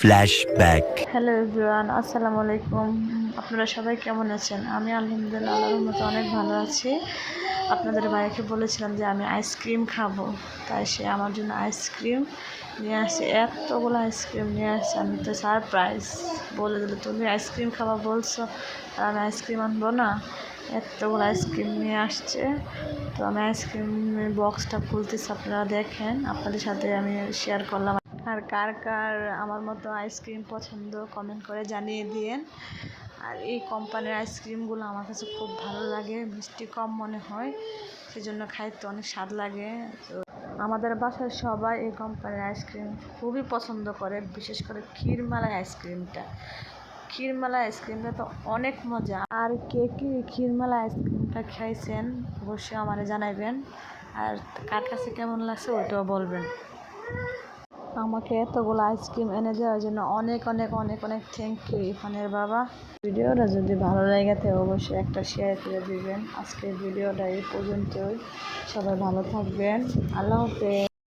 Flashback. Hello everyone, আসসালামু আলাইকুম। আপনারা সবাই কেমন আছেন? আমি আলহামদুলিল্লাহ আল্লাহর রহমতে অনেক ভালো আছি। আপনাদের ভাইয়াকে বলেছিলাম যে আমি আইসক্রিম খাবো, তাই সে আমার জন্য আইসক্রিম নিয়ে আসছে। এতগুলো আইসক্রিম নিয়ে আসছে, আমি তো সারপ্রাইজ। বলে দিল তুমি আইসক্রিম খাবা বলছো আর আমি আইসক্রিম আনবো না? এতগুলো আইসক্রিম নিয়ে আসছে। তো আমি আইসক্রিমের বক্সটা খুলতেছি, আপনারা দেখেন, আপনাদের সাথে আমি শেয়ার করলাম। আর কার কার আমার মতো আইসক্রিম পছন্দ কমেন্ট করে জানিয়ে দিয়েন। আর এই কোম্পানির আইসক্রিমগুলো আমার কাছে খুব ভালো লাগে, মিষ্টি কম মনে হয়, সেজন্য খাইতে অনেক স্বাদ লাগে। তো আমাদের বাসায় সবাই এই কোম্পানির আইসক্রিম খুবই পছন্দ করে, বিশেষ করে ক্ষীরমালাই আইসক্রিমটা। ক্ষীরমালাই আইসক্রিমটা তো অনেক মজা। আর কে কে ক্ষীরমালাই আইসক্রিমটা খাইছেন অবশ্যই আমারে জানাবেন, আর কার কাছে কেমন লাগছে ওইটাও বলবেন। আমাকে এতগুলো আইসক্রিম এনে দেওয়ার জন্য অনেক অনেক অনেক অনেক থ্যাংক ইউ ইরফানের বাবা। ভিডিওটা যদি ভালো লাগে থাকে অবশ্যই একটা শেয়ার করে দিবেন। আজকের ভিডিওটা এই পর্যন্তই। সবাই ভালো থাকবেন। আল্লাহ হাফেজ।